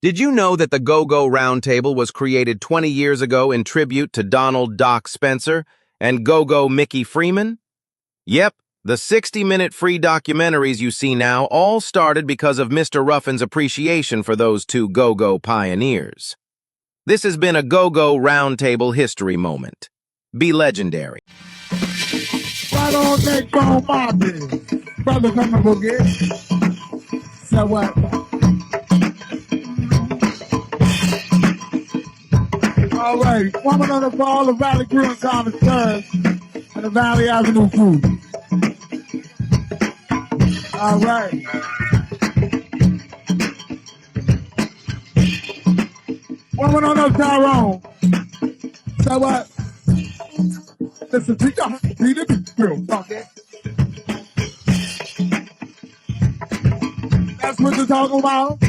Did you know that the Go-Go Roundtable was created 20 years ago in tribute to Donald Doc Spencer and Go-Go Mickey Freeman? Yep, the 60-minute free documentaries you see now all started because of Mr. Ruffin's appreciation for those two Go-Go pioneers. This has been a Go-Go Roundtable history moment. Be legendary. Right on that phone, Marty. Brother, come to boogie. So what? All right, woman on the ball, the Valley Green Common Church, and the Valley Avenue Crew. All right. Woman on the Tyrone. So what? Listen to your beat it, beat real funky. That's what you're talking about.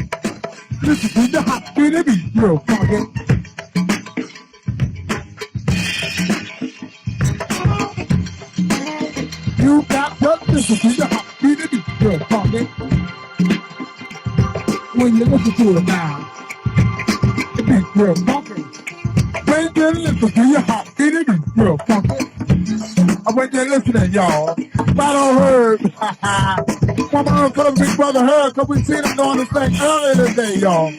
Listen to your hot beat it, beat real funky. You got to listen to your hot beat it, beat real funky. When you listen to it now, it beats real funky. When you listen to your hot beat it, beat real funky. I went there listening, y'all. Right on Herb. Come on, cause Big Brother Herb, cause we seen him doing this thing earlier today, y'all.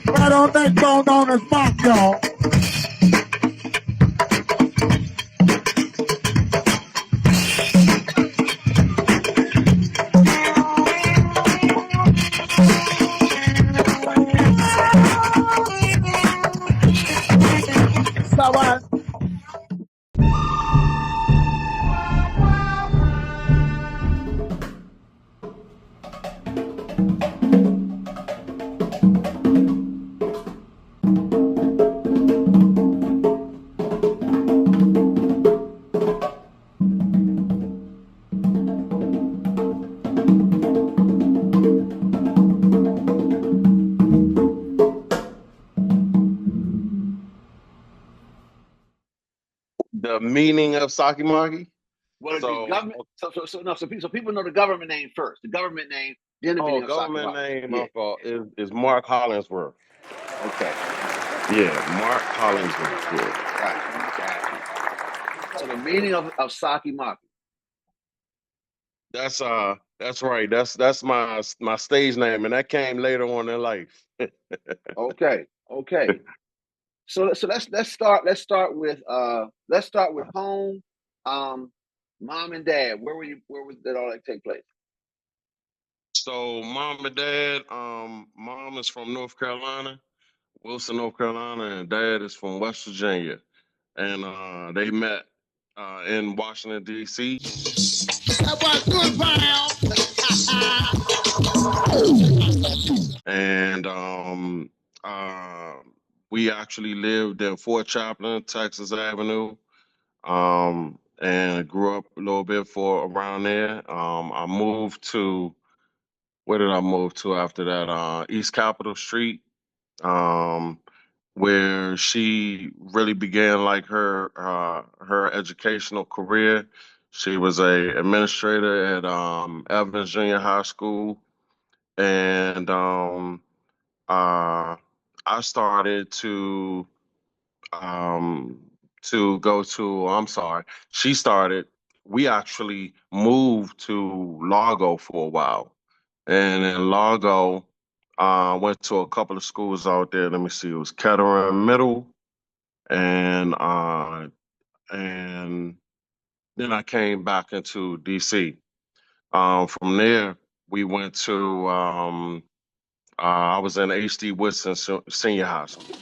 Right on that phone on the spot, y'all. So what? The meaning of Saki Marki? Well, the government. So people know the government name first. The government name, then the meaning of Saki Government Marki. name, my fault, is Mark Hollingsworth. Okay. Yeah, Mark Hollingsworth. Gotcha. So the meaning of Saki Marki. That's right. That's my stage name, and that came later on in life. Okay. So let's start with home, mom and dad. Where did all that take place? So mom and dad, mom is from North Carolina, Wilson, North Carolina, and dad is from West Virginia. And they met in Washington, D.C. And we actually lived in Fort Chaplain, Texas Avenue, and grew up a little bit for around there. I moved to, where did I move to after that? East Capitol Street, where she really began like her educational career. She was a administrator at Evans Junior High School, and I started go to. I'm sorry. She started. We actually moved to Largo for a while, and in Largo, went to a couple of schools out there. Let me see. It was Kettering Middle, and then I came back into DC. From there, we went to. I was in H.D. Woodson Senior High School.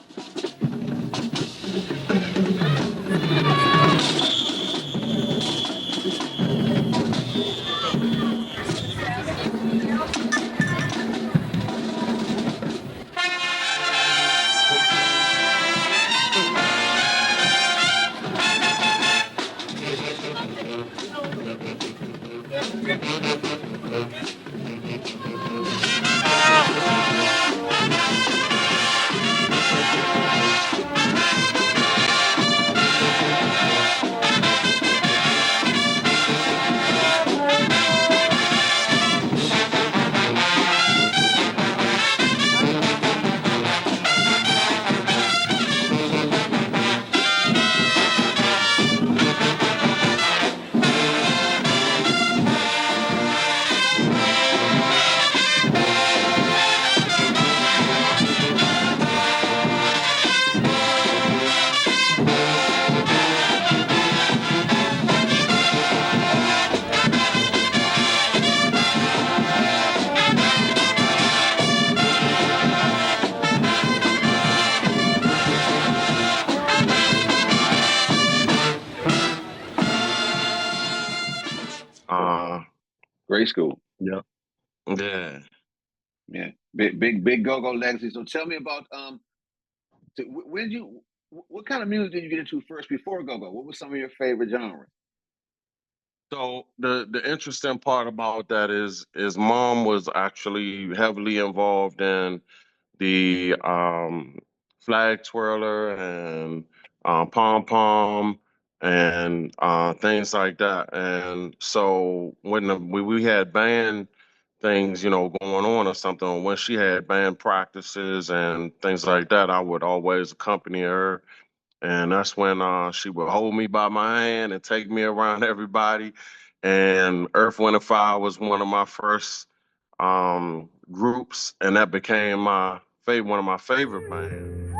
Great school. Yeah. Yeah. Yeah. Big Go-Go legacy. So tell me about what kind of music did you get into first before Go-Go? What was some of your favorite genres? So the interesting part about that is mom was actually heavily involved in the flag twirler and pom pom and things like that. And so when we had band things, going on or something, when she had band practices and things like that, I would always accompany her. And that's when she would hold me by my hand and take me around everybody. And Earth, Wind, and Fire was one of my first groups, and that became one of my favorite bands.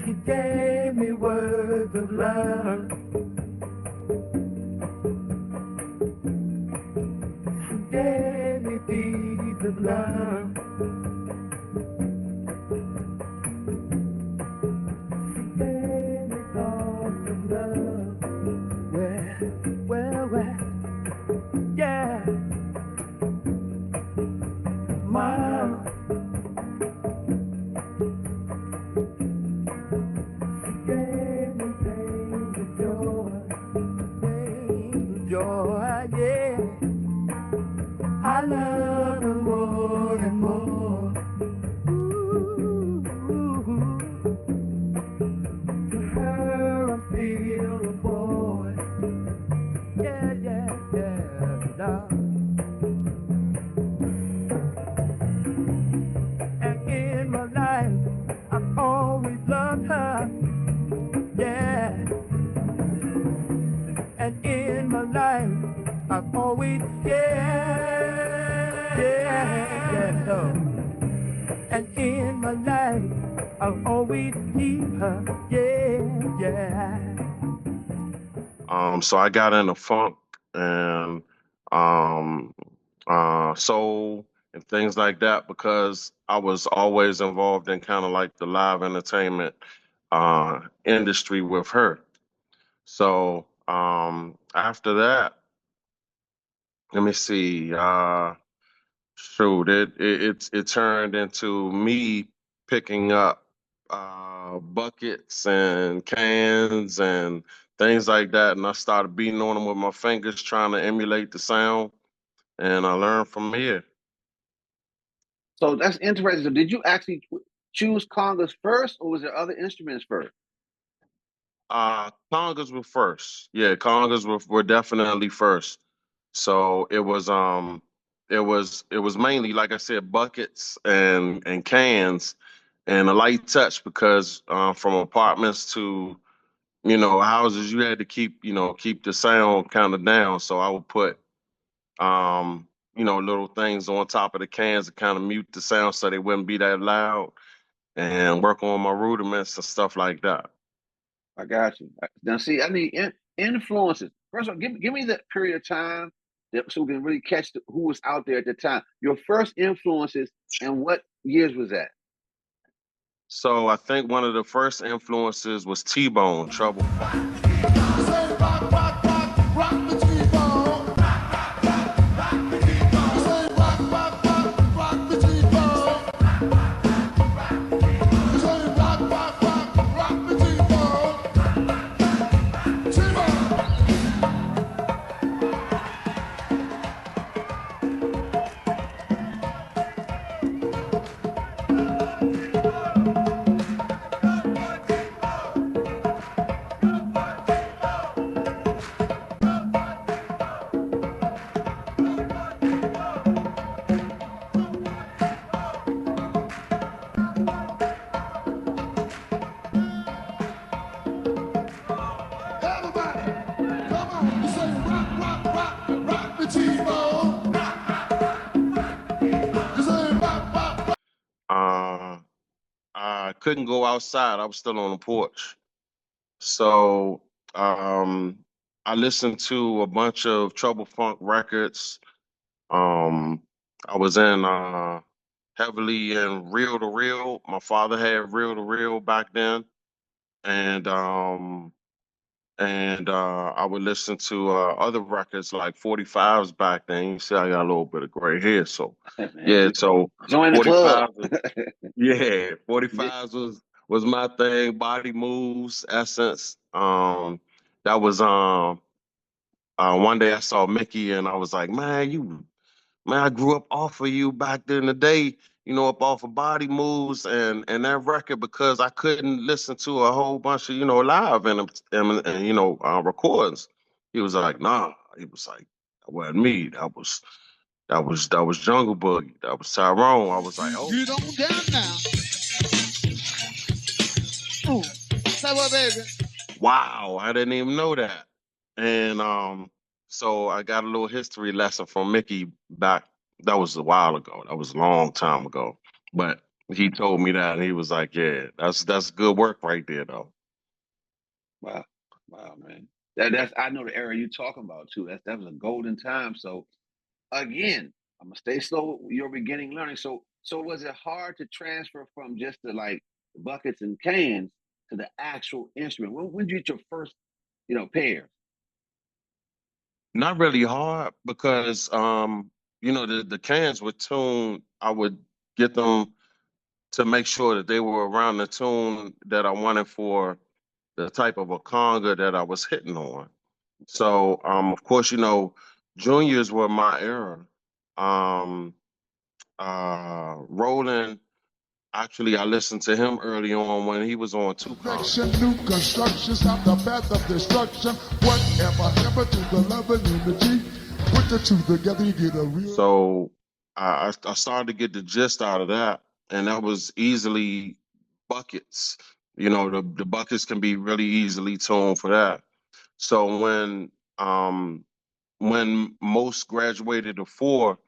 She gave me words of love. She gave me deeds of love. She gave me thoughts of love. Well, yeah. Mom. She gave me things of joy, yeah. I love her more and more. Ooh, to her I feel a boy. Yeah, love. And in my life, I've always loved her. Yeah. And in my life, I've always, no. And in my life, I'll always keep her, yeah. So I got into funk and soul and things like that because I was always involved in kind of like the live entertainment industry with her. So after that, let me see. Shoot, it turned into me picking up buckets and cans and things like that, and I started beating on them with my fingers, trying to emulate the sound, and I learned from here. So that's interesting. So did you actually choose congas first, or was there other instruments first? Congas were first. Yeah, congas were definitely first. So it was mainly, like I said, buckets and cans and a light touch because from apartments to houses, you had to keep the sound kind of down. So I would put little things on top of the cans to kind of mute the sound so they wouldn't be that loud and work on my rudiments and stuff like that. I got you. Now, see, I need influences. First of all, give me that period of time so we can really catch who was out there at the time. Your first influences and what years was that? So I think one of the first influences was T-Bone, Trouble Funk. Say rock, rock, rock, rock the T-bone. Say rock, rock, rock, rock the T-bone. Say rock, rock, rock, rock the T-bone. T-bone. I couldn't go outside. I was still on the porch. So I listened to a bunch of Trouble Funk records. I was in heavily in reel to reel. My father had reel to reel back then, and I would listen to other records like 45s back then. You see, I got a little bit of gray hair, so yeah. So Join the club. 45s, yeah, Yeah. 45s was my thing. Body Moves, Essence. That was one day I saw Mickey and I was like, man, I grew up off of you back in the day, up off of Body Moves and that record because I couldn't listen to a whole bunch of, live and recordings. He was like, nah. He was like, that wasn't me. That was Jungle Boogie. That was Tyrone. I was like, oh. Get on down now. Say what, baby? Wow, I didn't even know that. And so I got a little history lesson from Mickey back. That was a while ago. That was a long time ago. But he told me that and he was like, yeah, that's good work right there though. Wow, wow, man. That's I know the era you're talking about too. That was a golden time. So again, I'm gonna stay slow with your beginning learning. So was it hard to transfer from just the like buckets and cans to the actual instrument? When did you get your first, pair? Not really hard because the cans were tuned. I would get them to make sure that they were around the tune that I wanted for the type of a conga that I was hitting on. So, of course, juniors were my era. Um, Roland, actually, I listened to him early on when he was on two congas. New construction, stop the path of destruction. Whatever happened to the love and unity? Put the two together, you get a real. So I started to get the gist out of that, and that was easily buckets. The buckets can be really easily tuned for that. So when most graduated to four,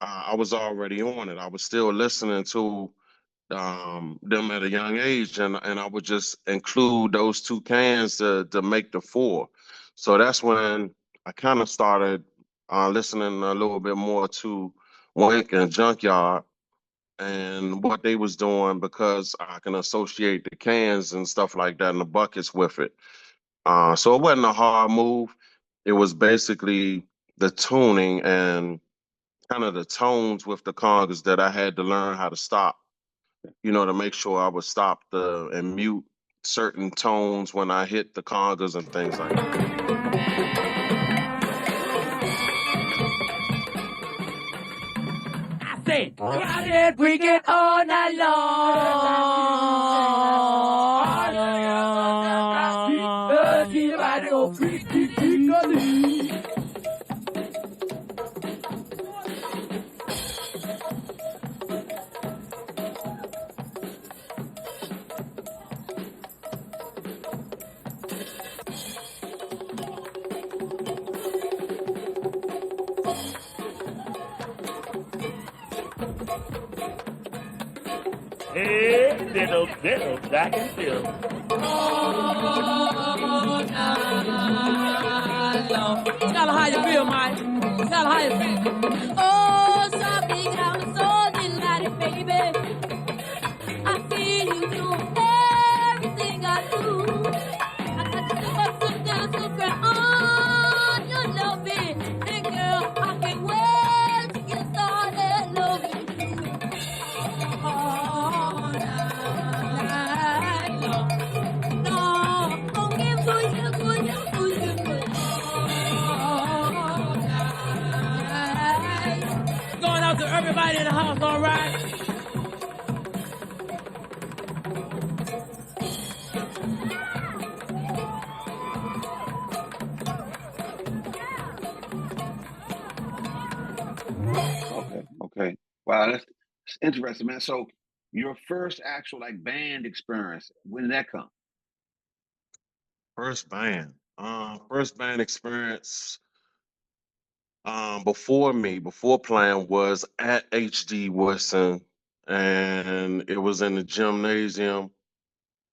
I was already on it. I was still listening to them at a young age, and I would just include those two cans to make the four. So that's when I kind of started listening a little bit more to Wink and Junkyard and what they was doing because I can associate the cans and stuff like that and the buckets with it. So it wasn't a hard move. It was basically the tuning and kind of the tones with the congas that I had to learn how to stop, to make sure I would stop and mute certain tones when I hit the congas and things like that. I said, Friday, we get all night long. Hey, little black and silver. Tell her how you feel, Mike. Tell her how you feel. Oh, so big down, so delighted, baby. I feel you do everything I do. I got to up some down, some ground. Oh, you love me. And girl, I can't wait to get started loving you. All night long. No, don't give to you, to you, to you. All night. Going out to everybody in the house, all right? Okay. Wow, that's interesting, man. So your first actual like band experience, when did that come? First band experience before playing was at HD Wilson and it was in the gymnasium.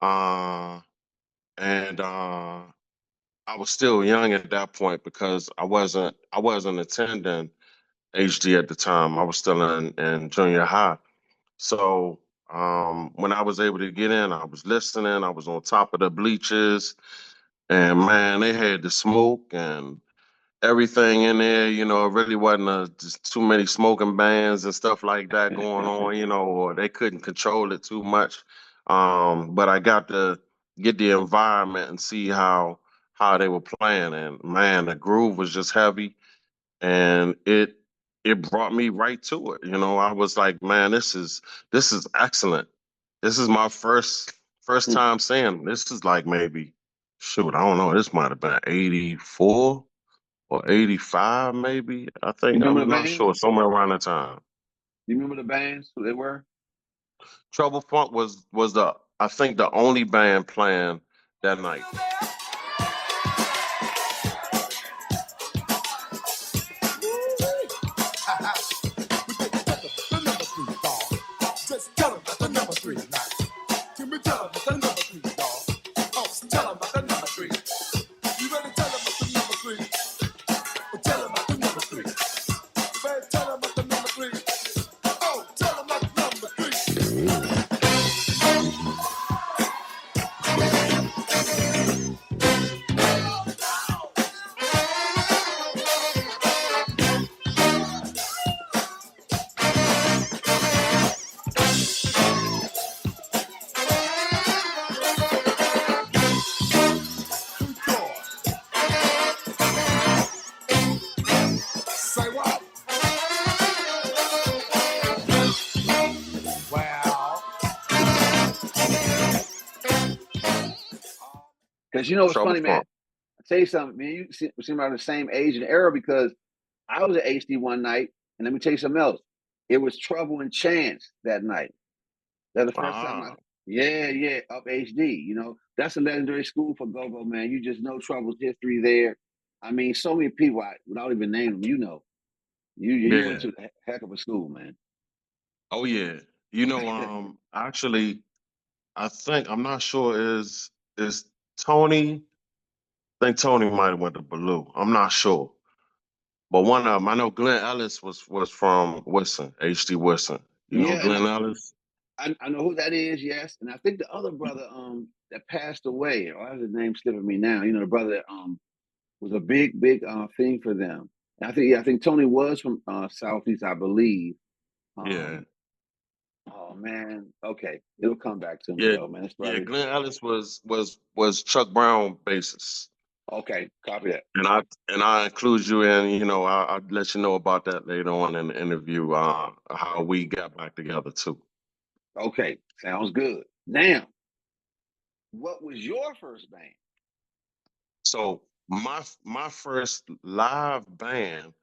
And I was still young at that point because I wasn't attending HD at the time. I was still in junior high. So when I was able to get in, I was listening. I was on top of the bleachers, and man, they had the smoke and everything in there. It really wasn't just too many smoking bands and stuff like that going on. Or they couldn't control it too much. But I got to get the environment and see how they were playing, and man, the groove was just heavy, and it brought me right to it. I was like, man, this is excellent. This is my first time saying this is like maybe, shoot, I don't know, this might have been 84 or 85 maybe. I You think, remember I'm the not bands? sure, somewhere around that time. You remember the bands? Who they were? Trouble Funk was the, I think, the only band playing that night. Just tell 'em about the number three now. Jimmy, tell 'em about the number three, dog. Oh, tell 'em about the number three. You better tell 'em about the number three. Tell 'em about the number three. You better tell 'em about the number three. Oh, tell 'em about the number three. Say what? Well, Because you know what's Trouble funny, man. Funk. I tell you something, man. You seem around the same age and era because I was at HD one night, and let me tell you something else. It was Trouble and Chance that night. That's the first time Ah, yeah, up HD. That's a legendary school for go-go, man. You just know Trouble's history there. I mean, so many people, without even naming them, you went yeah. to a heck of a school, man. Oh yeah. Actually, I think, I'm not sure, is Tony. I think Tony might have went to Baloo. I'm not sure, but one of them, I know Glenn Ellis was from Wilson, HD Wilson. You know Yeah, and Glenn Ellis? I know who that is, yes. And I think the other brother that passed away, or how's his name slipping me now, the brother that was a big thing for them. And I think Tony was from Southeast, I believe. Yeah, Um, oh man, okay, it'll come back to me yeah, though, man. It's yeah. probably Glenn Ellis was Chuck Brown bassist, okay. Copy that. and I include you in. I'll let you know about that later on in the interview. How we got back together too. Okay, sounds good. Now, what was your first band? So my first live band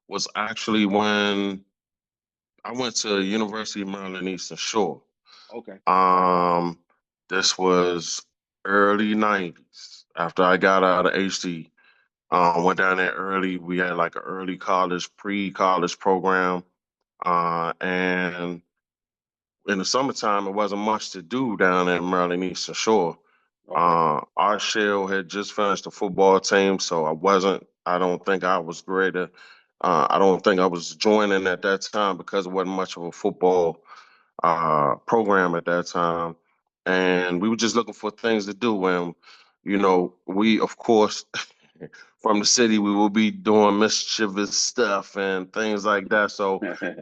was actually when I went to University of Maryland Eastern Shore. Okay, Um, this was early '90s. After I got out of HD, went down there early. We had like an early college, pre-college program, and in the summertime, it wasn't much to do down in Maryland Eastern Shore. okay. Our shell had just finished the football team, so I don't think I was greater. I don't think I was joining at that time because it wasn't much of a football program at that time. And we were just looking for things to do. And, we, of course, from the city, we will be doing mischievous stuff and things like that. So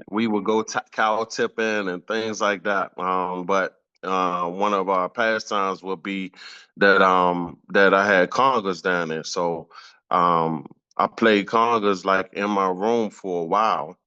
we would go cow tipping and things like that. But one of our pastimes would be that I had congas down there. So I played congas like in my room for a while,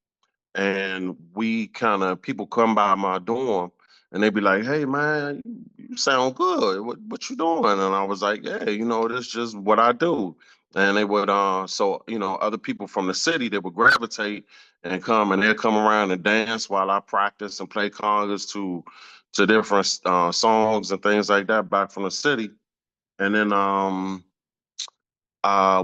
and we kind of, people come by my dorm and they be like, "Hey man, you sound good. What you doing?" And I was like, "Yeah, this is just what I do." And they would so other people from the city, they would gravitate and come, and they'd come around and dance while I practice and play congas to different songs and things like that back from the city. And then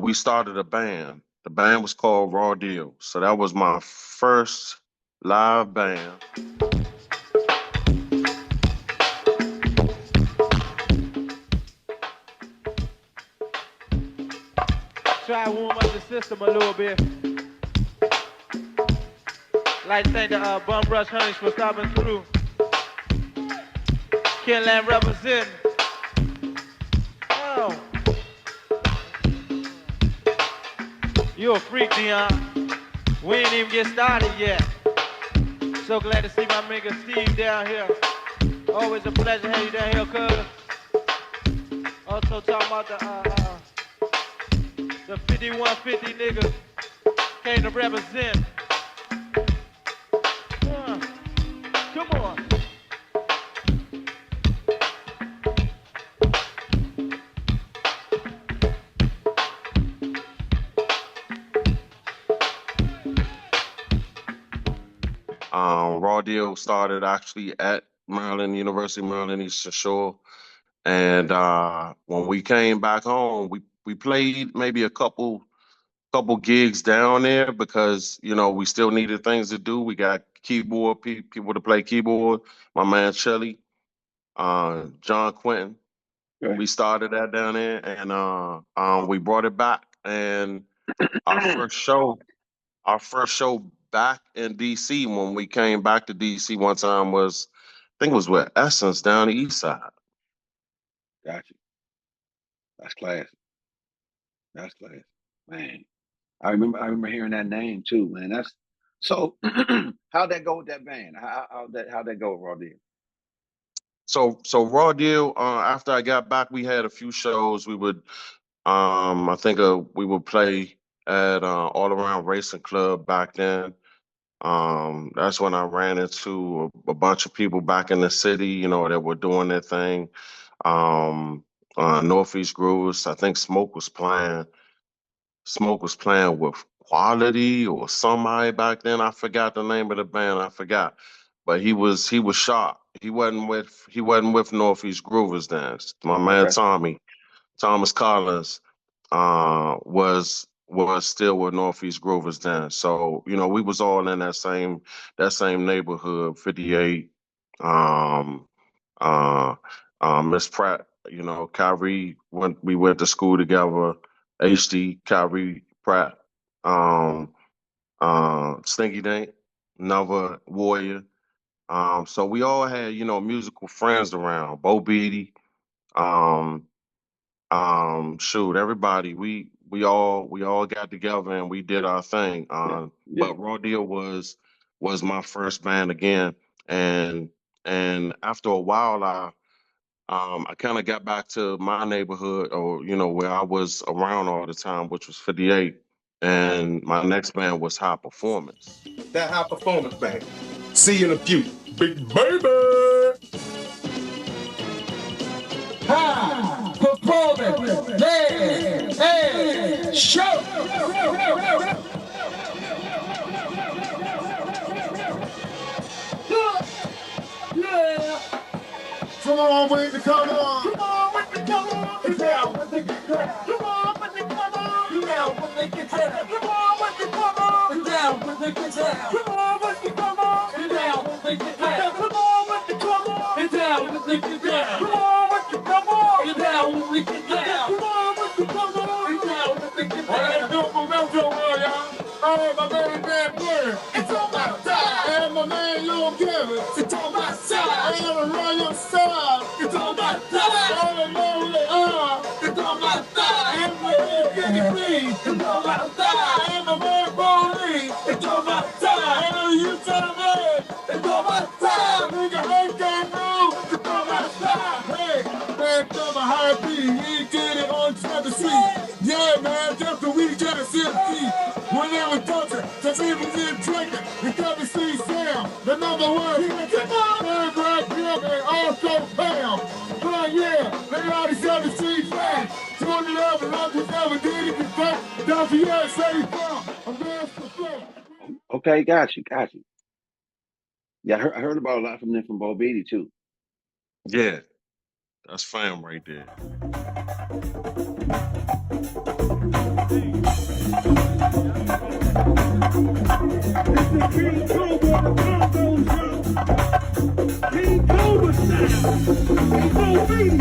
we started a band. The band was called Raw Deal. So that was my first live band. try to warm up the system a little bit. Like to thank the Bum Rush Honeys for stopping through. Kenland representing. Oh. You a freak, Dion. We ain't even get started yet. So glad to see my nigga Steve down here. Always a pleasure having you down here, cuz. Also talking about the 5150 nigga came to represent. Come on. Raw Deal started actually at University of Maryland, Eastern Shore. And when we came back home, we played maybe a couple gigs down there because, you know, we still needed things to do. We got keyboard people to play keyboard. My man Shelly, John Quentin. Okay. We started that down there, and we brought it back. And our first show back in DC when we came back to DC one time was, I think it was with Essence down the East Side. Gotcha. That's classic. That's classic, man. I remember hearing that name too, man. That's so. How'd that go with that band? How'd that go, Raw Deal? So Raw Deal. After I got back, we had a few shows. We would, I think, we would play at All Around Racing Club back then. That's when I ran into a bunch of people back in the city, you know, that were doing their thing. Northeast Grooves. I think Smoke was playing with Quality or somebody back then. I forgot the name of the band. I forgot, but he was sharp. He wasn't with Northeast Groovers then. My man Thomas Collins, was still with Northeast Groovers then. So, you know, we was all in that same neighborhood, 58. Miss Pratt, you know, Kyrie, we went to school together. HD, Kyrie Pratt, Stinky Dink, Nova Warrior. So we all had, you know, musical friends around. Bo Beatty, shoot, everybody. We all got together and we did our thing. Yeah. But Raw Deal was my first band again, and after a while, I kind of got back to my neighborhood, or, you know, where I was around all the time, which was 58. And my next band was High Performance. That High Performance band. See you in a few. Big baby. High Performance. Hey, show. Yeah. Come on with the come on. Come on with the come on. It's down with the get down. Come on with the come on. It's down with the get down. Come on with the come on. It's down with the get down. Come on with the come on. It's down with the get down. Come on with the come on. It's down with the get down. Come on with the come on. It's down with the get down. Come on with the come on. It's down with the get down. Hey, don't move your world, y'all. Oh, my baby, bad boy. It's on my side. And my man, Lil Kevin. It's on my side. And I'm around your side. It's on my side. All the lonely it's on my side. And my head getting clean. It's on my side. And my man, Bowling. It's on my side. And you tell me. It's on my side. Nigga, ain't got no. It's on my side. Hey, man, come a high beat. We get it on the street. Yeah, man, just the week, just to when they were touching, just even did drinking, we got to see Sam, the number one, come on, man, Brad Pitt, and also Bam. But yeah, they already said the street fast. 20 of them, I just never did it before. Don't you ever say from, I'm there for free. Okay, got you. Yeah, I heard about a lot from them from Bo Beatty too. Yeah, that's fam right there. King Cobra style. Bo Beatty.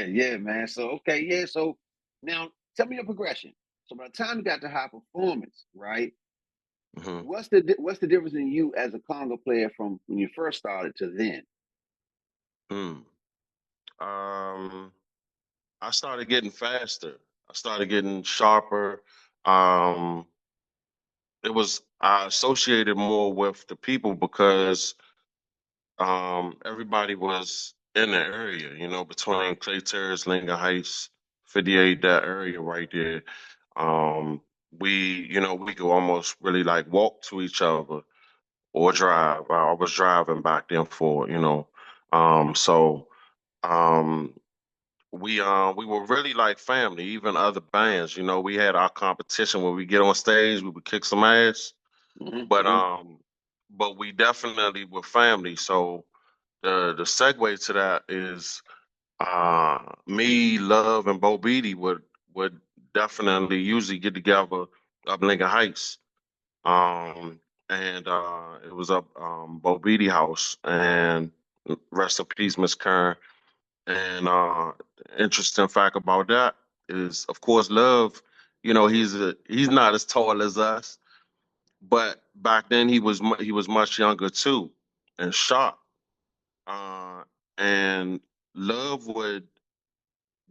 Yeah, man. So okay, yeah. So now tell me your progression. So by the time you got to high performance, right? Hmm. What's the difference in you as a conga player from when you first started to then? Hmm. Um, I started getting faster. I started getting sharper. Um, it was I associated more with the people because everybody was in the area, between Clay Terrace, Linga Heights, 58, that area right there. Um, we could almost really like walk to each other or drive. I was driving back then for. So um, we were really like family, even other bands. We had our competition when we get on stage, we would kick some ass, but Hmm. we definitely were family. So the segue to that is me, Love, and Bo Beatty would definitely usually get together up Lincoln Heights. Um and it was up Bo Beatty house, and rest in peace, Miss Kern. And interesting fact about that is, of course, Love, he's not as tall as us, but back then he was much younger too, and sharp. Uh, and Love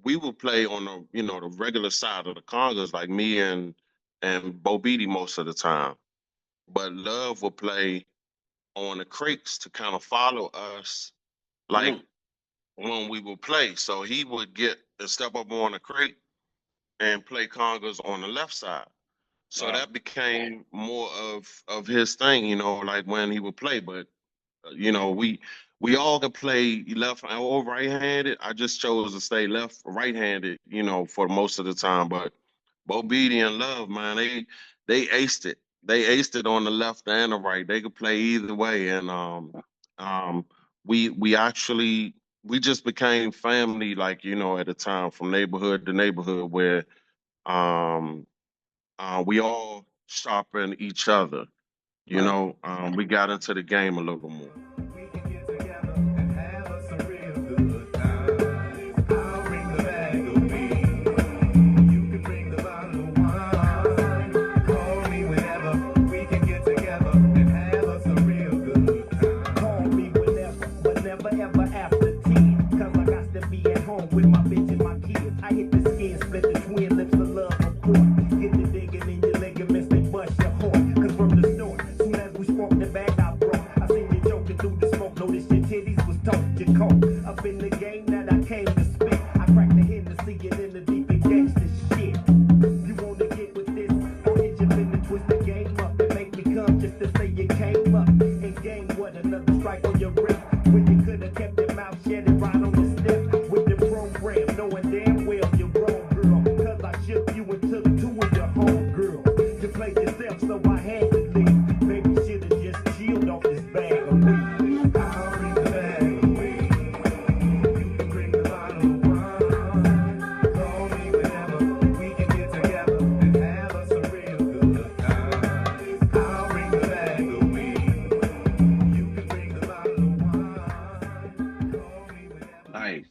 we would play on the regular side of the congas, like me and Bo Beatty most of the time. But Love would play on the crates to kind of follow us, like Hmm. when we would play. So he would get and step up on the crate and play congas on the left side. So Wow. that became more of his thing, like when he would play. But we all can play left or right-handed. I just chose to stay left right-handed, for most of the time. But Bo Beatty and Love, man, they aced it. They aced it on the left and the right. They could play either way, and um, we actually we just became family, like at a time, from neighborhood to neighborhood, where um, we all sharpened each other. Right. We got into the game a little more. Up in the game that I came to spit, I cracked the Hennessy and in the deep and gangsta shit. You wanna get with this, or hit you in the twist the game up and make me come just to say you came up and game what another strike on your wrist. When you could've kept your mouth shut and right on the step with the program, knowing damn well you're wrong, girl. Cause I shook you and took two of your home girls. You played yourself, so I had to leave. Maybe should've just chilled off this bag of weed. I'll bring the bag of weed. Nice.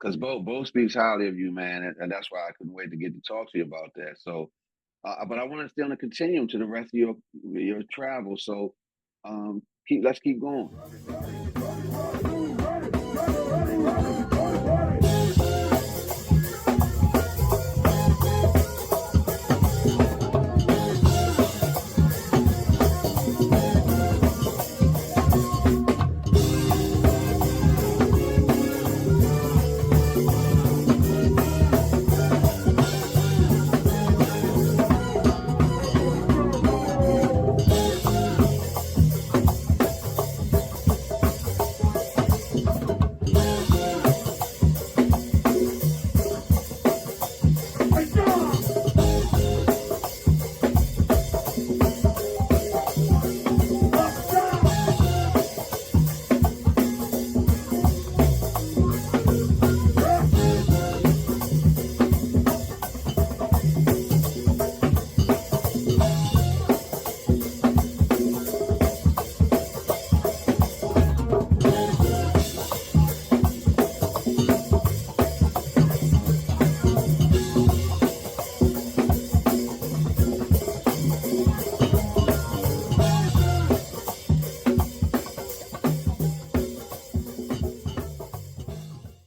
Because Bo speaks highly of you, man, and that's why I couldn't wait to get to talk to you about that. So But I want to stay on the continuum to the rest of your travel. So let's keep going.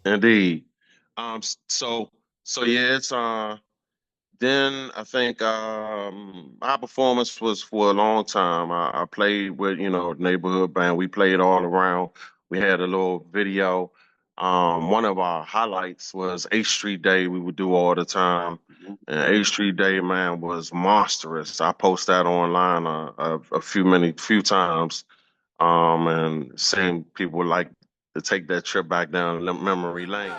Indeed. So yeah, it's then I think our performance was for a long time. I played with, neighborhood band. We played all around. We had a little video. One of our highlights was 8th Street Day. We would do all the time. And 8th Street Day, man, was monstrous. I post that online few times. And seeing people like to take that trip back down memory lane.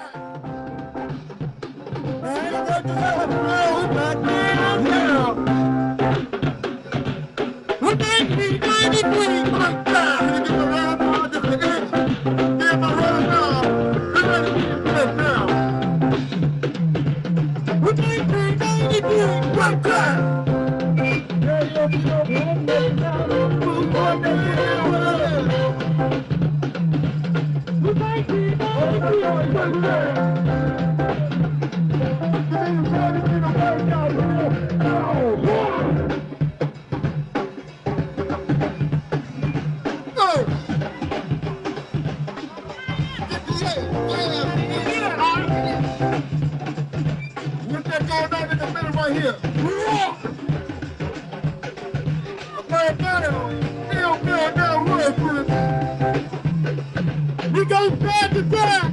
We go back to back.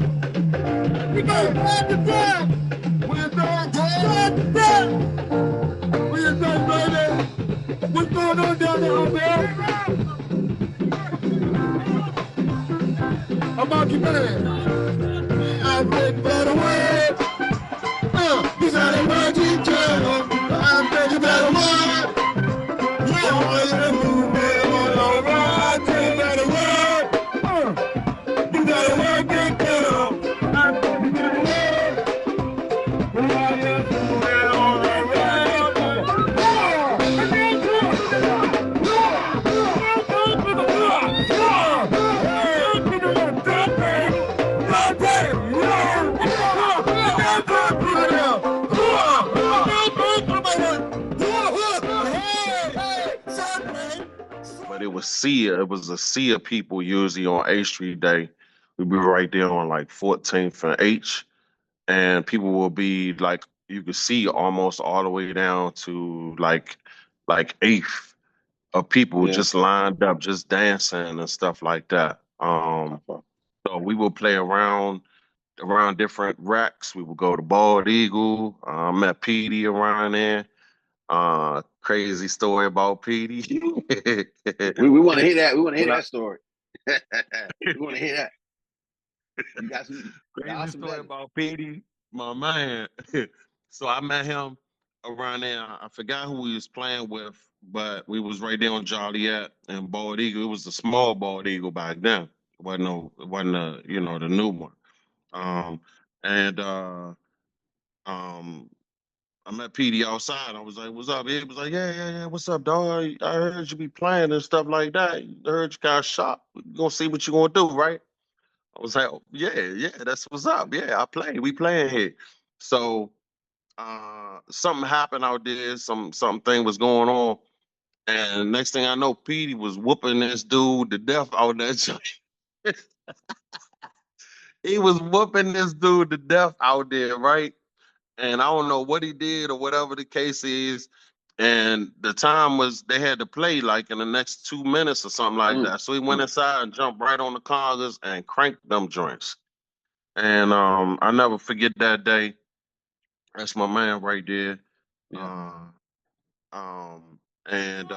We go back to back. We're going back to back. We're going, baby. What's going on down there, man? I'm out your man. I'm ready for the word. These are the words you tell. I'm ready for the word. Yeah, I'm ready to move it all right. Take that word. You gotta work it down. I'm ready for the word. We are here to move it all But it was a sea of people usually on 8th Street Day. We'd be right there on like 14th and H, and people will be like, you could see almost all the way down to like 8th of people just lined up, just dancing and stuff like that. So we will play around different racks. We would go to Bald Eagle. Met Petey around there. Crazy story about Petey. We want to hear that. We want to hear that story. We want to hear that. You got some Crazy story about Petey, my man. So I met him around there. I forgot who we was playing with, but we was right there on Joliet and Bald Eagle. It was the small Bald Eagle back then. It wasn't the new one. And I met Petey outside. I was like, "What's up?" He was like, "Yeah. What's up, dog? I heard you be playing and stuff like that. I heard you got shot. You gonna see what you gonna do, right?" I was like, "Oh, yeah, that's what's up. Yeah, I play. We playing here." So something happened out there. Something was going on, and next thing I know, Petey was whooping this dude to death out that joint. He was whooping this dude to death out there, right? And I don't know what he did or whatever the case is. And the time was they had to play like in the next 2 minutes or something like that. So he went inside and jumped right on the congas and cranked them joints. And I never forget that day. That's my man right there. Yeah. And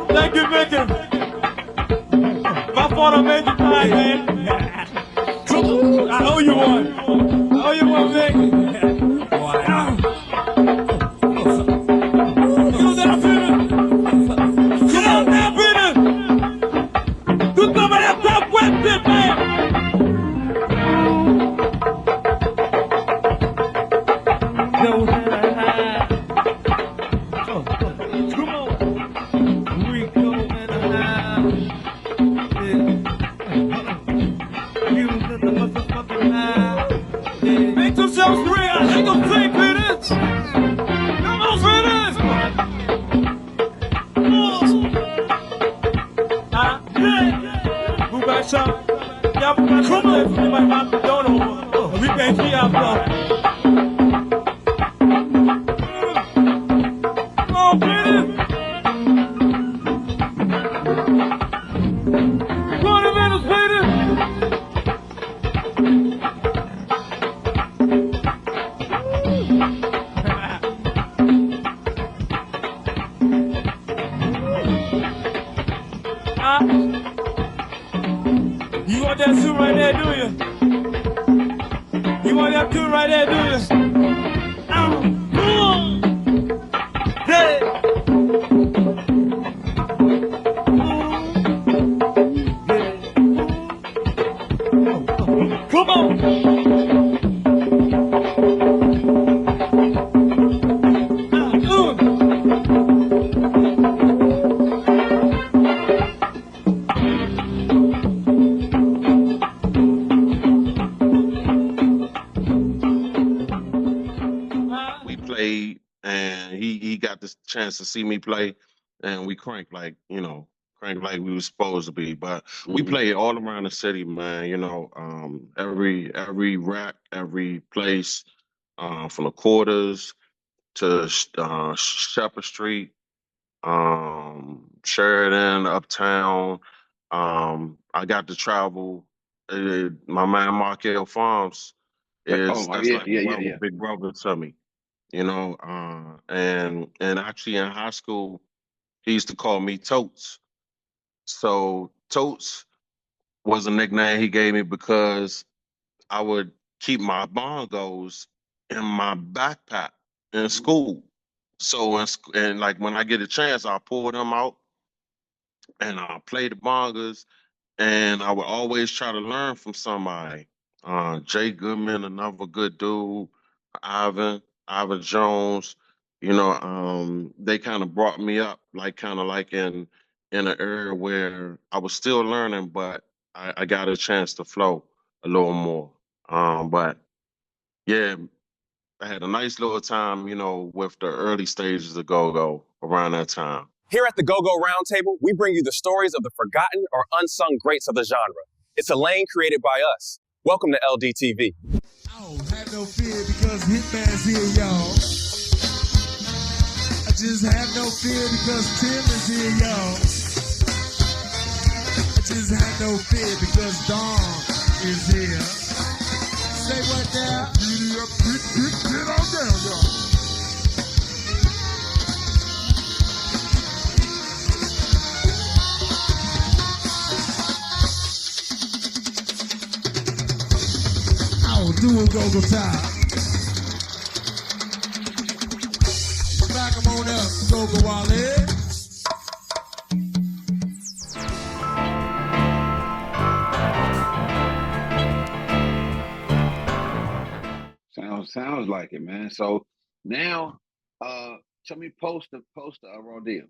Thank you, Victor. My fault I made you cry, man. I owe you one. I owe you one, Vic. Get out there, Peter. Get out there, Peter. Do some of that top west shit, man. Make yourselves real. I ain't gonna play Peters. Come on, Peters. Who got shot? Y'all got trouble. You might have to donut. We can't see our stuff. Come on, Peters. 20 minutes, Peters. You want that suit right there, do you? You want that suit right there, do you? Hey. Come on. we played, and he got this chance to see me play, and we cranked like we were supposed to be. But we played all around the city, man. Every rack, every place, from the quarters to Shepherd Street, Sheridan, Uptown. I got to travel. My man Markel Farms is that's like a big brother to me, and actually in high school he used to call me Totes. So Totes was a nickname he gave me because I would keep my bongos in my backpack in school. So and like when I get a chance, I'll pull them out and I'll play the bongos, and I would always try to learn from somebody. Jay Goodman, another good dude, Ivan Jones. They kind of brought me up, kind of like in an era where I was still learning, but I got a chance to flow a little more. But yeah, I had a nice little time, with the early stages of Go-Go around that time. Here at the Go-Go Roundtable, we bring you the stories of the forgotten or unsung greats of the genre. It's a lane created by us. Welcome to LDTV. I don't have no fear because Hitman's here, y'all. I just have no fear because Tim is here, y'all. I just have no fear because Dawn is here. Say what now? Get on down, y'all. Do a go-go time. Back 'em on up, go-go Wale. Sounds like it, man. So now, tell me post the raw deal.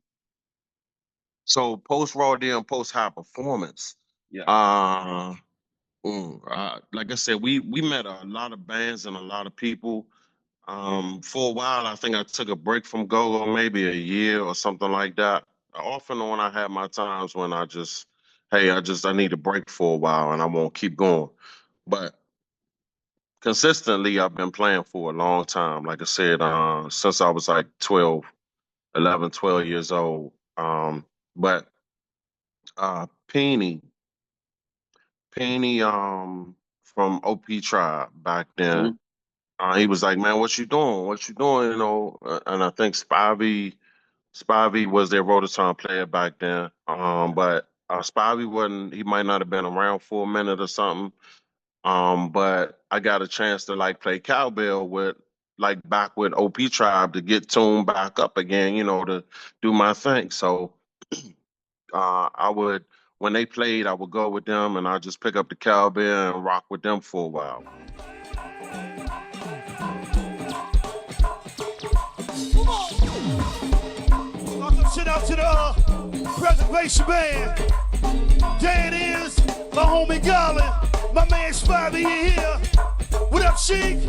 So post raw deal and post high performance. Yeah. Like I said, we met a lot of bands and a lot of people. For a while, I think I took a break from Go-Go, maybe a year or something like that. Off and on, I had my times when I need a break for a while and I won't keep going. But consistently, I've been playing for a long time. Like I said, since I was like 12 years old. But Peony, from OP Tribe back then. Mhm. He was like, "Man, what you doing? What you doing?" And I think Spivey was their Rototom player back then. But Spivey wasn't. He might not have been around for a minute or something. But I got a chance to like play cowbell with back with OP Tribe to get tuned back up again. To do my thing. So I would. When they played, I would go with them and I just pick up the cowbell and rock with them for a while. Welcome shit out to the preservation band. There it is, my homie Garland, my man Spivey in here. What up, Chic?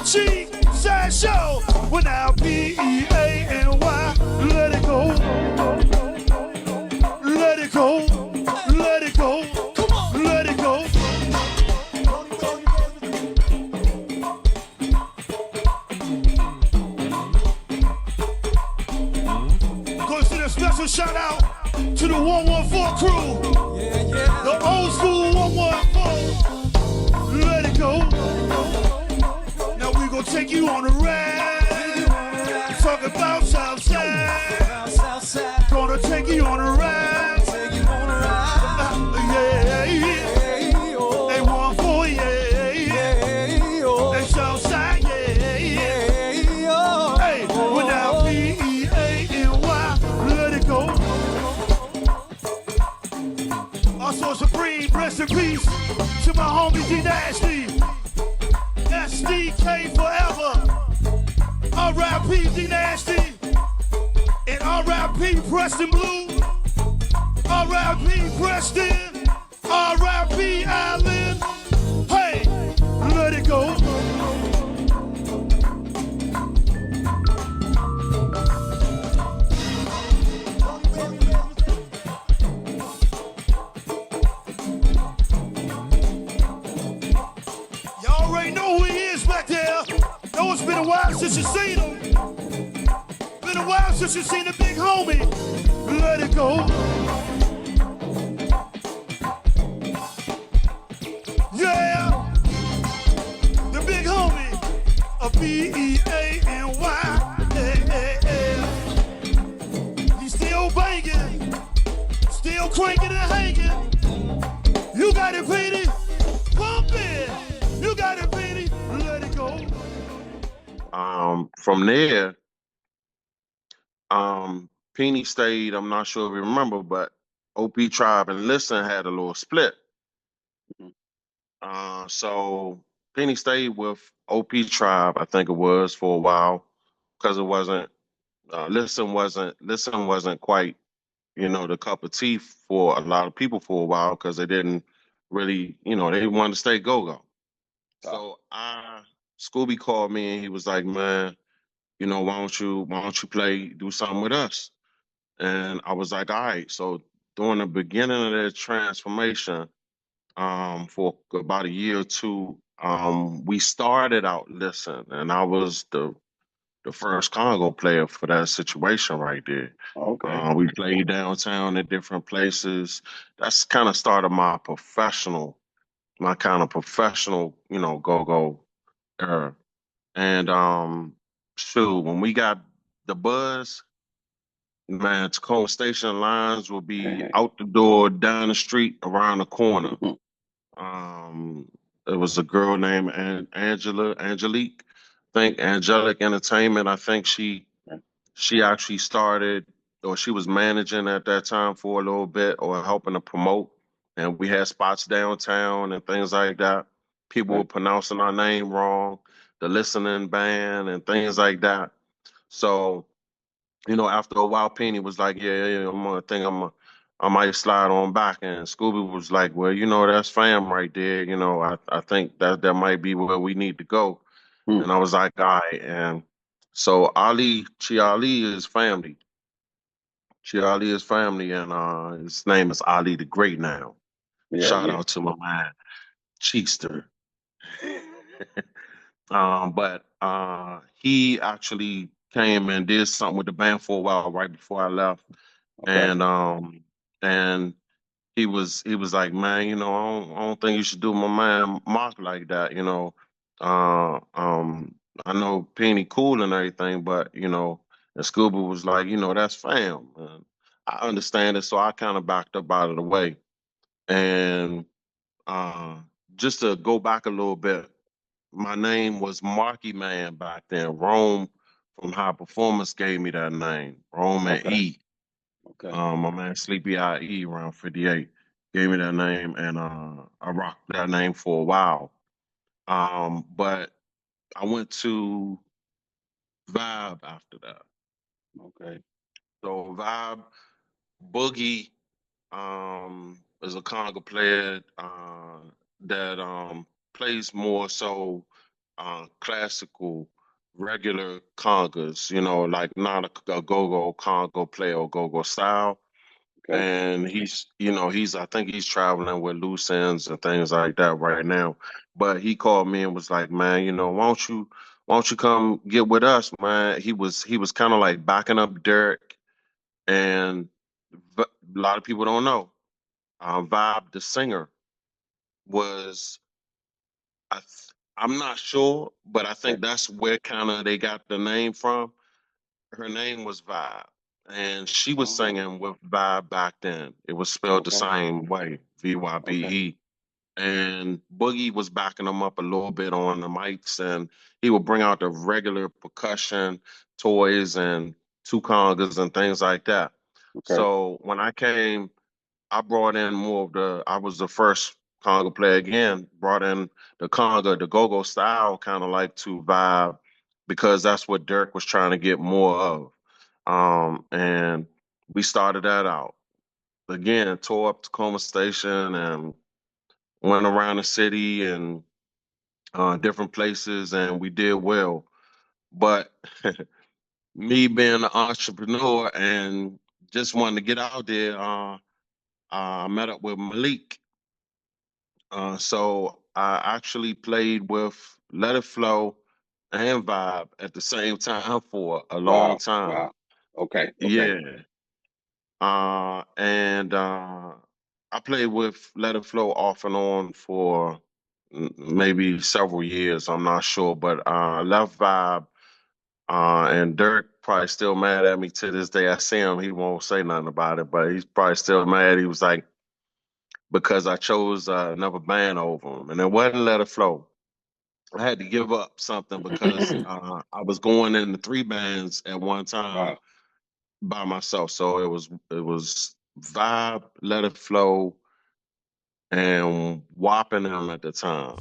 Chic, side show. We're now P-E-A-N-Y. Let it go. Let it go. Let it go. Come on. Let it go. Goes to the special shout out to the 114 crew. The old school 114. Let it go. Now we gon' take you on a ride. Talk about Southside. Gonna take you on a ride. Yeah, yeah. They 114, yeah. They Southside, yeah, yeah. Hey, without P-E-A-N-Y. Let it go. Also supreme, rest in peace to my homie D-Nasty. SDK forever. R.I.P. D-Nasty. And R.I.P. Preston Blue. R.I.P. Preston. R.I.P. Allen. Hey, let it go. Y'all already know who he is back there. Know it's been a while since you seen him. Been a while since you seen the big homie. Let it go. Yeah. The big homie. A B-E-A-N-Y. He's still banging. Still cranking and hanging. You got it, Petey. Pump it. You got it, Petey. Let it go. From there, Peony stayed. I'm not sure if you remember, but OP Tribe and Listen had a little split. So Peony stayed with OP Tribe, I think it was, for a while, because it wasn't. Listen wasn't quite, the cup of tea for a lot of people for a while because they didn't really, they wanted to stay Go-Go. So Scooby called me and he was like, "Man, why don't you do something with us?" And I was like, "All right." So during the beginning of their transformation, for about a year or two, we started out Listen, and I was the first Congo player for that situation right there. Okay. We played downtown at different places. That's kind of started my kind of professional, go-go era. And shoot, when we got the buzz, man, Tacoma Station lines will be out the door, down the street, around the corner. There was a girl named Angelique, I think Angelic Entertainment. I think she actually started, or she was managing at that time for a little bit, or helping to promote. And we had spots downtown and things like that. People were pronouncing our name wrong. the listening band and things like that. So, after a while, Penny was like, yeah, I might slide on back. And Scooby was like, well, that's fam right there. I think that might be where we need to go. Hmm. And I was like, all right. And so Chi Ali is family. Chi Ali is family, and his name is Ali the Great now. Yeah, Shout yeah. out to my man, Cheekster. But he actually came and did something with the band for a while right before I left. Okay. And he was like, man, I don't think you should do my man Mark like that. I know Penny cool and everything, but and Scuba was like, that's fam. And I understand it, so I kind of backed up out of the way. And uh, just to go back a little bit, my name was Marky Man back then. Rome from High Performance gave me that name. Rome and Okay. E. Okay. My man Sleepy Eye E around 58 gave me that name, and I rocked that name for a while. But I went to Vibe after that. Okay. So Vibe Boogie is a conga player that plays more so classical, regular congas. Like not a go-go conga player or go-go style. Okay. And I think he's traveling with loose ends and things like that right now. But he called me and was like, man, why don't you come get with us, man? He was kind of like backing up Derek, and a lot of people don't know. Vibe, the singer, was I'm not sure, but I Okay. think that's where kind of they got the name from. Her name was Vibe, and she was Oh, singing with Vibe back then. It was spelled the okay. same way, Okay. VYBE. And Boogie was backing them up a little bit on the mics, and he would bring out the regular percussion, toys, and two congas and things like that. Okay. So when I came, I brought in I was the first conga player again, brought in the conga, the go-go style, kind of like to Vibe, because that's what Dirk was trying to get more of. And we started that out. Again, tore up Tacoma Station and went around the city and different places, and we did well. But me being an entrepreneur and just wanting to get out there, I met up with Malik. So I actually played with Let It Flow and Vibe at the same time for a long Wow. time. Wow. Okay. Okay. Yeah. And I played with Let It Flow off and on for maybe several years. I'm not sure, but left Vibe. And Dirk probably still mad at me to this day. I see him, he won't say nothing about it, but he's probably still mad. He was like, because I chose another band over him, and it wasn't Let It Flow. I had to give up something because I was going in the three bands at one time Wow. by myself. So it was Vibe, Let It Flow, and Whopping Them at the time.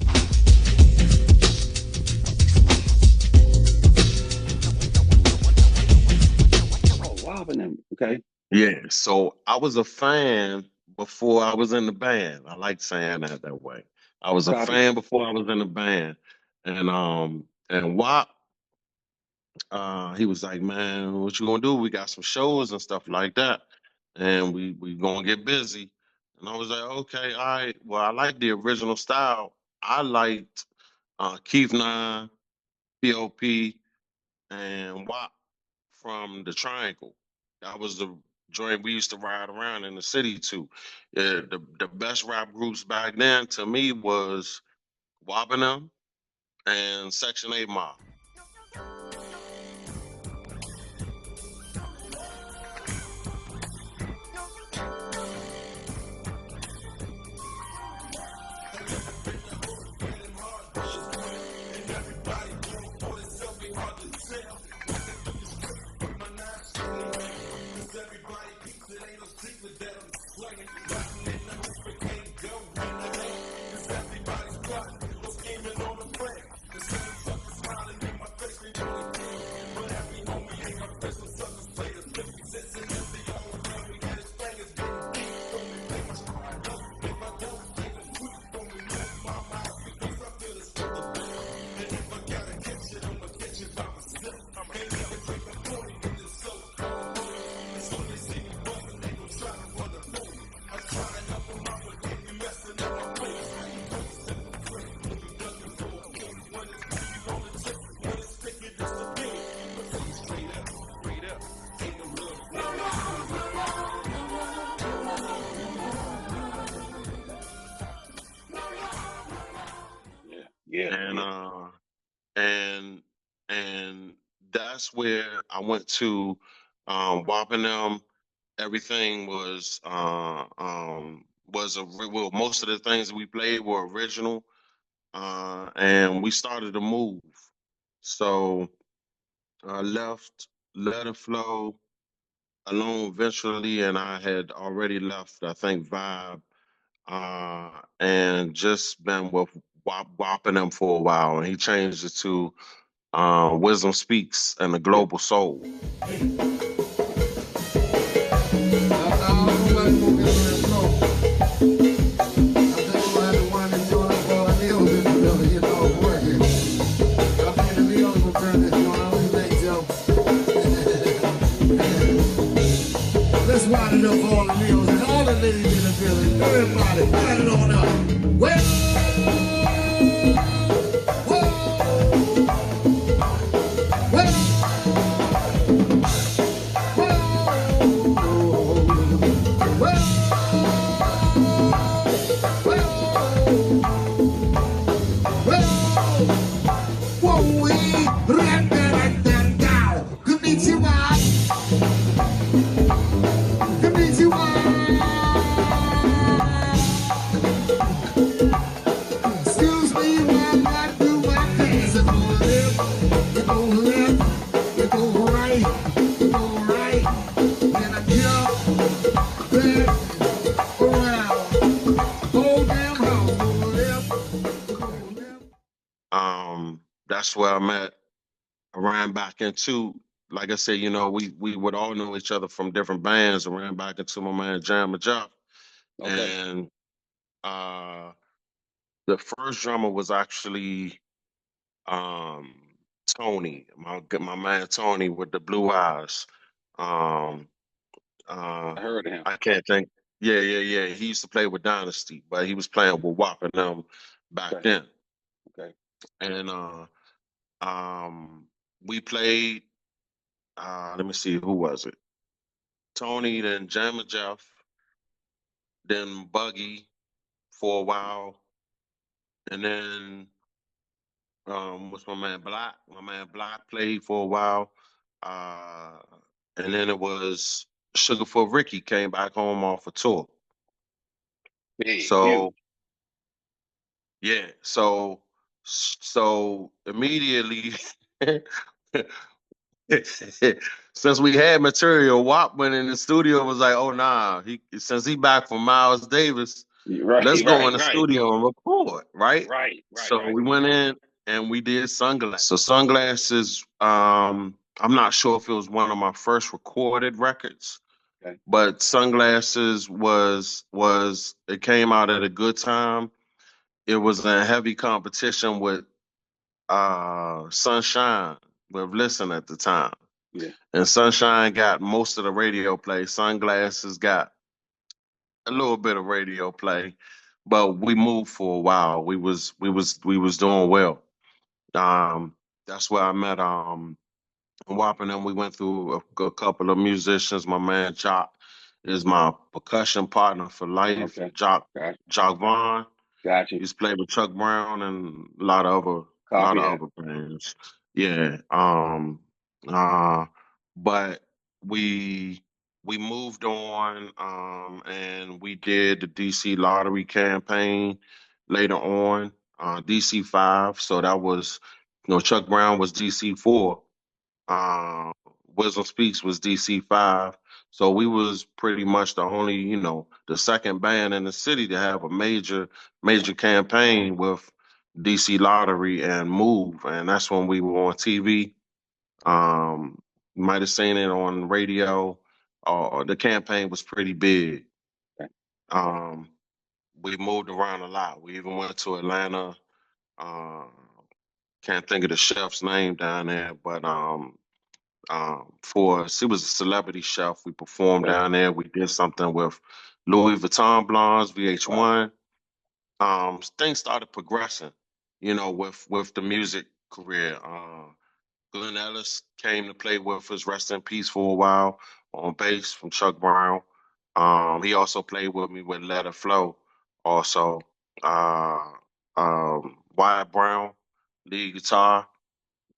Oh, wow. Okay. Yeah. So I was a fan before I was in the band. I like saying that way. I was a Copy. fan before I was in the band, and WAP. He was like, man, what you gonna do? We got some shows and stuff like that, and we gonna get busy. And I was like, okay, all right. Well, I like the original style. I liked Keith Nine, P.O.P., and WAP from the Triangle. That was the joint we used to ride around in the city to. Yeah, the best rap groups back then to me was WAP and them and Section 8 Mob. and that's where I went to whopping them. Everything well, most of the things we played were original, and we started to move. So I left Let It Flow alone eventually, and I had already left, I think, Vibe, and just been with whopping them for a while. And he changed it to Wisdom Speaks and the Global Soul. Let's wind it up for all the meals and all the ladies in the building. Everybody, wind it on up. That's where I met. I ran back into, like I said, we would all know each other from different bands. I ran back into my man Jam Jeff. Okay. And the first drummer was actually Tony, my man Tony with the blue eyes. Um, I heard of him. I can't think. Yeah. He used to play with Dynasty, but he was playing with WAP and them back Okay. then. Okay. And we played. Let me see, who was it? Tony, then Jam and Jeff, then Buggy for a while, and then what's my man Black? My man Black played for a while, and then it was Sugarfoot Ricky came back home off a tour. Big, So huge. yeah, so immediately. Since we had material, WAP went in the studio and was like, "Oh nah, since he back from Miles Davis, Right, let's go in the right. studio and record." Right. Right. So we went in and we did Sunglasses. So Sunglasses, I'm not sure if it was one of my first recorded records, Okay. but Sunglasses was it came out at a good time. It was a heavy competition with Sunshine with Listen at the time. Yeah. And Sunshine got most of the radio play. Sunglasses got a little bit of radio play, but we moved for a while. We was doing well. That's where I met WAP and them. We went through a couple of musicians. My man Jock is my percussion partner for life. Okay. Jock Gotcha. Jock Vaughn. Gotcha. He's played with Chuck Brown and a lot of Copy that. other bands. Yeah. But we moved on, and we did the DC lottery campaign later on, DC 5. So that was, Chuck Brown was DC 4. Uh, Wisdom Speaks was DC 5. So we was pretty much the only, the second band in the city to have a major campaign with DC Lottery and Move. And that's when we were on TV. You might have seen it on radio. The campaign was pretty big. Okay. We moved around a lot. We even went to Atlanta. Can't think of the chef's name down there, but he was a celebrity chef. We performed Okay. down there. We did something with Louis Vuitton Blondes, VH1. Things started progressing, with the music career. Glenn Ellis came to play with us, rest in peace, for a while on bass from Chuck Brown. He also played with me with Let It Flow. Also, Wyatt Brown, lead guitar.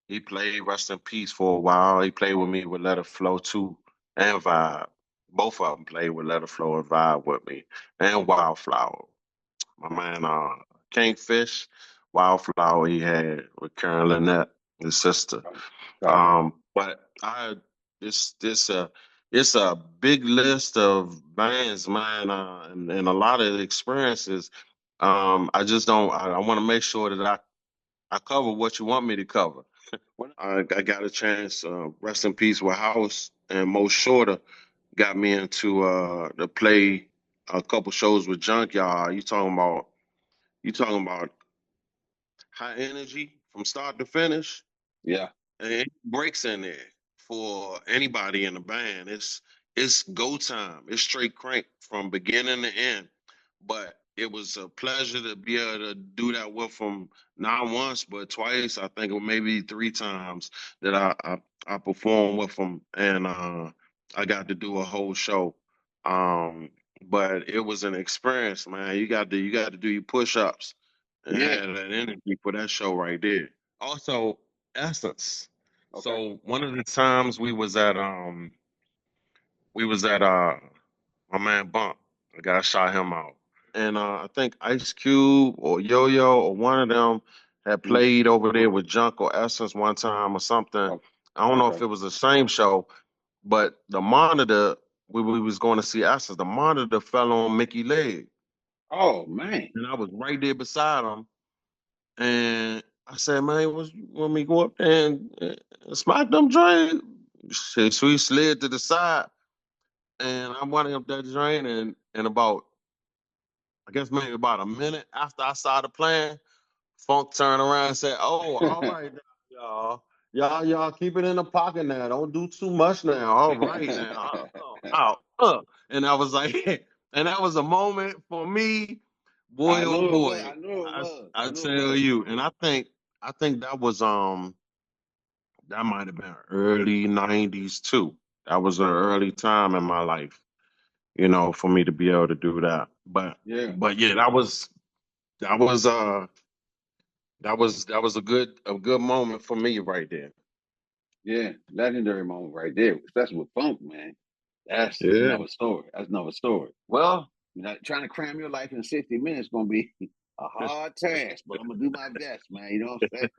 He played Rest in Peace for a while. He played with me with Let It Flow too and Vibe. Both of them played with Let It Flow and Vibe with me. And Wildflower. My man Kingfish, Wildflower he had with Karen Lynette, his sister. Copy. But it's a big list of bands, man, and a lot of experiences. I just don't. I want to make sure that I cover what you want me to cover. I got a chance. Rest in peace with House and Mo Shorter got me into to play a couple shows with Junkyard. You talking about high energy from start to finish? Yeah. And it breaks in there for anybody in the band. It's go time. It's straight crank from beginning to end. But it was a pleasure to be able to do that with them, not once but twice. I think it was maybe three times that I performed with them, and I got to do a whole show. But it was an experience, man. You got to do your push ups and Yeah. have that energy for that show right there. Also, Essence. Okay. So one of the times we was at my man Bump. The guy shot him out. And I think Ice Cube or Yo Yo or one of them had Mm. played over there with Junk or Essence one time or something. Oh, I don't know if okay. it was the same show, but the monitor, we was going to see Essence, the monitor fell on Mickey leg. Oh man. And I was right there beside him. And I said, man, you want me to go up there and smack them joint? So he slid to the side and I went up that joint and about I guess maybe about a minute after I started playing, Funk turned around and said, "Oh, all right, now, y'all. Y'all keep it in the pocket now. Don't do too much now. All right now. And I was like, and that was a moment for me, boy, I oh know it was. boy. I know it was. I I know it tell was. you, and I think that might have been early '90s too. That was an early time in my life, for me to be able to do that. But Yeah. but yeah, that was that was a good moment for me right there. Yeah. Legendary moment right there. Especially with funk, man. That's Yeah. another story. That's another story. Well, trying to cram your life in 60 minutes is gonna be a hard task, but I'm gonna do my best, man. You know what I'm saying?